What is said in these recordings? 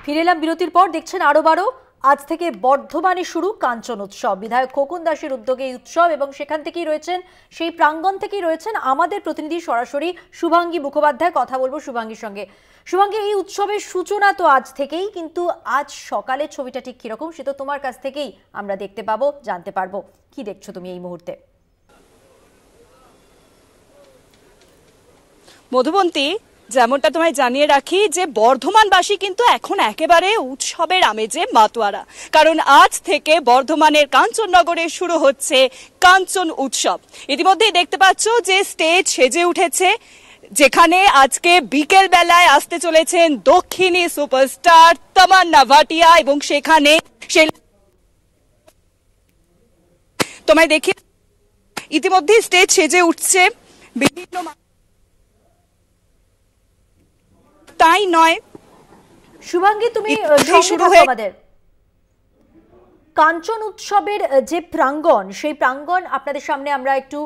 ফিরে এলাম বিরতির পর। দেখছেন আরো বারো। আজ থেকে বর্ধমানে শুরু কাঞ্চন উৎসব। বিধায়ক খোকন দাসের উদ্যোগে এই উৎসব এবং সেখান থেকেই রয়েছেন, সেই প্রাঙ্গণ থেকেই রয়েছেন আমাদের প্রতিনিধি সরাসরি শুভাঙ্গী মুখোপাধ্যায়। কথা বলবো শুভাঙ্গীর সঙ্গে। শুভাঙ্গী, এই উৎসবের সূচনা তো আজ থেকেই, কিন্তু আজ সকালের ছবিটা ঠিক কিরকম সে তো তোমার কাছ থেকেই আমরা দেখতে পাবো, জানতে পারবো। কি দেখছো তুমি এই মুহূর্তে? মধুবন্তী, যেমনটা তোমায় জানিয়ে রাখি যে বর্ধমানবাসী কিন্তু এখন একেবারে উৎসবের আমেজে মাতোয়ারা, কারণ আজ থেকে বর্ধমানের কাঞ্চননগরে শুরু হচ্ছে কাঞ্চন উৎসব। ইতিমধ্যেই দেখতে পাচ্ছ যে স্টেজ সেজে উঠেছে, যেখানে আজকে বিকেল বেলায় আসতে চলেছেন দক্ষিণী সুপারস্টার তামান্না ভাটিয়া, এবং সেখানে তোমায় দেখি ইতিমধ্যেই স্টেজ সেজে উঠছে বিভিন্ন। তাই নয় শুভাঙ্গী, তুমি আমাদের কাঞ্চন উৎসবের যে প্রাঙ্গণ, সেই প্রাঙ্গণ আপনাদের সামনে আমরা একটু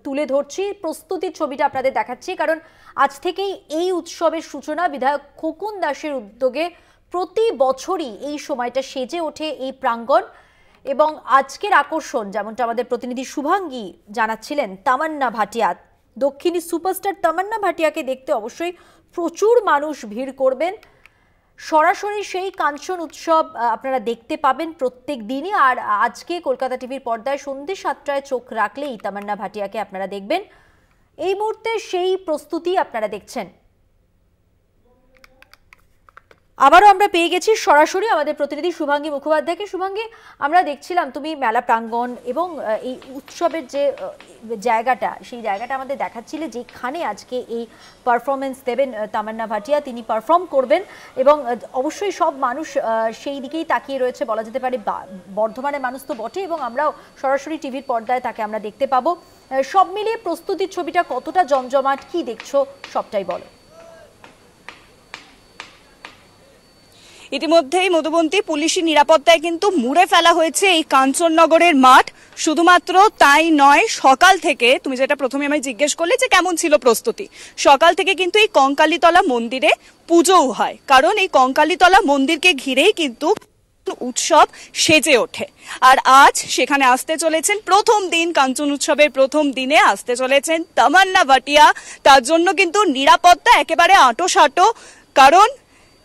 তুলে ধরছি, প্রস্তুতির ছবিটা আপনাদের দেখাচ্ছি। কারণ আজ থেকেই এই উৎসবের সূচনা। বিধায়ক খোকন দাসের উদ্যোগে প্রতি বছরই এই সময়টা সেজে ওঠে এই প্রাঙ্গণ। এবং আজকের আকর্ষণ, যেমনটা আমাদের প্রতিনিধি শুভাঙ্গী জানাচ্ছিলেন, তামান্না ভাটিয়া, দক্ষিণী সুপারস্টার তামান্না ভাটিয়াকে দেখতে অবশ্যই প্রচুর মানুষ ভিড় করবেন। সরাসরি সেই কাঞ্চন উৎসব আপনারা দেখতে পাবেন প্রত্যেক দিনই। আর আজকে কলকাতা টিভির পর্দায় সন্ধ্যে 7টায় চোখ রাখলেই তামান্না ভাটিয়াকে আপনারা দেখবেন। এই মুহূর্তে সেই প্রস্তুতি আপনারা দেখছেন। আবারও আমরা পেয়ে গেছি সরাসরি আমাদের প্রতিনিধি শুভাঙ্গী মুখোপাধ্যায়কে। শুভাঙ্গী, আমরা দেখছিলাম তুমি মেলা প্রাঙ্গণ এবং এই উৎসবের যে জায়গাটা, সেই জায়গাটা আমাদের দেখাচ্ছিলে, যেখানে আজকে এই পারফরমেন্স দেবেন তামান্না ভাটিয়া, তিনি পারফর্ম করবেন। এবং অবশ্যই সব মানুষ সেই দিকেই তাকিয়ে রয়েছে বলা যেতে পারে। বর্ধমানের মানুষ তো বটে, এবং আমরাও সরাসরি টিভির পর্দায় তাকে আমরা দেখতে পাবো। সব মিলিয়ে প্রস্তুতির ছবিটা কতটা জমজমাট, কি দেখছো সবটাই বলো। ইতিমধ্যেই মধুবন্তী, পুলিশি নিরাপত্তায় কিন্তু মুড়ে ফেলা হয়েছে এই কাঞ্চননগরের মাঠ। শুধুমাত্র তাই নয়, সকাল থেকে, তুমি যেটা প্রথমে আমায় জিজ্ঞেস করলে যে কেমন ছিল প্রস্তুতি, সকাল থেকে কিন্তু এই কঙ্কালীতলা মন্দিরে পুজোও হয়, কারণ এই কঙ্কালীতলা মন্দিরকে ঘিরেই কিন্তু উৎসব সেজে ওঠে। আর আজ সেখানে আসতে চলেছেন, প্রথম দিন কাঞ্চন উৎসবের প্রথম দিনে আসতে চলেছেন তামান্না ভাটিয়া। তার জন্য কিন্তু নিরাপত্তা একেবারে আঁটোসাঁটো, কারণ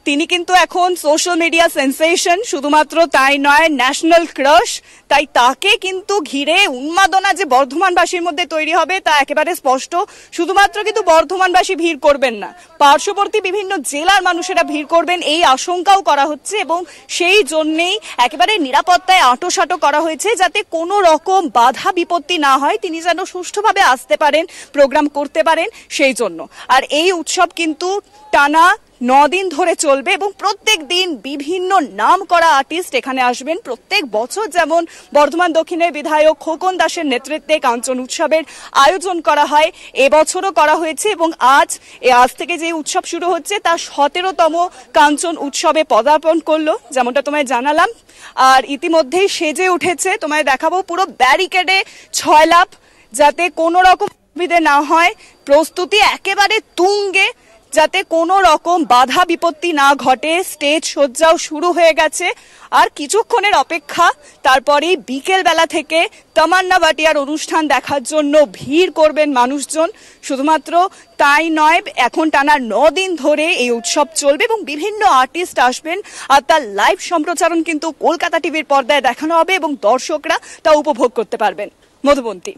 তিনি কিন্তু এখন সোশ্যাল মিডিয়া সেন্সেশন। শুধুমাত্র তাই নয়, ন্যাশনাল ক্রাশ। তাই তাকে কিন্তু ঘিরে উন্মাদনা যে বর্ধমানবাসীর মধ্যে তৈরি হবে তা একেবারে স্পষ্ট। শুধুমাত্র কিন্তু বর্ধমানবাসী ভিড় করবেন না, পার্শ্ববর্তী বিভিন্ন জেলার মানুষেরা ভিড় করবেন এই আশঙ্কাও করা হচ্ছে, এবং সেই জন্যেই একেবারে নিরাপত্তায় আঁটোসাঁটো করা হয়েছে, যাতে কোনো রকম বাধা বিপত্তি না হয়, তিনি যেন সুষ্ঠুভাবে আসতে পারেন, প্রোগ্রাম করতে পারেন, সেই জন্য। আর এই উৎসব কিন্তু টানা 9 দিন ধরে চলবে, এবং প্রত্যেক দিন বিভিন্ন নাম করা আর্টিস্ট এখানে আসবেন। প্রত্যেক বছর যেমন বর্ধমান দক্ষিণের বিধায়ক খোকন দাসের নেতৃত্বে কাঞ্চন উৎসবের আয়োজন করা হয়, এবছরও করা হয়েছে। এবং আজ থেকে যে উৎসব শুরু হচ্ছে তা 17তম কাঞ্চন উৎসবে পদার্পণ করলো, যেমনটা তোমায় জানালাম। আর ইতিমধ্যেই সেজে উঠেছে, তোমায় দেখাবো পুরো ব্যারিকেডে 6 লাফ, যাতে কোনো রকম অসুবিধে না হয়। প্রস্তুতি একেবারে তুঙ্গে, যাতে কোনো রকম বাধা বিপত্তি না ঘটে। স্টেজ সজ্জাও শুরু হয়ে গেছে, আর কিছুক্ষণের অপেক্ষা, তারপরেই বিকেল বেলা থেকে তামান্না ভাটিয়ার অনুষ্ঠান দেখার জন্য ভিড় করবেন মানুষজন। শুধুমাত্র তাই নয়, এখন টানা 9 দিন ধরে এই উৎসব চলবে, এবং বিভিন্ন আর্টিস্ট আসবেন, আর তার লাইভ সম্প্রচারণ কিন্তু কলকাতা টিভির পর্দায় দেখানো হবে, এবং দর্শকরা তা উপভোগ করতে পারবেন। মধুবন্তী,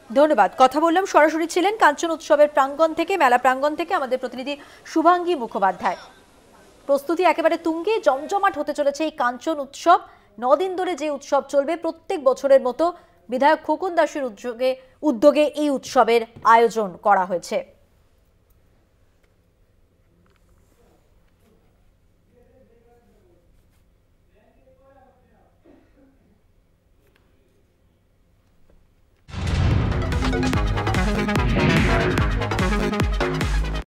ধন্যবাদ। কথা বললাম, সরাসরি ছিলেন কাঞ্চন উৎসবের প্রাঙ্গণ থেকে, মেলা প্রাঙ্গণ থেকে আমাদের প্রতিনিধি শুভাঙ্গী মুখোপাধ্যায়। প্রস্তুতি একেবারে তুঙ্গে, জমজমাট হতে চলেছে এই কাঞ্চন উৎসব। 9 দিন ধরে যে উৎসব চলবে, প্রত্যেক বছরের মতো বিধায়ক খোকন দাসের উদ্যোগে এই উৎসবের আয়োজন করা হয়েছে।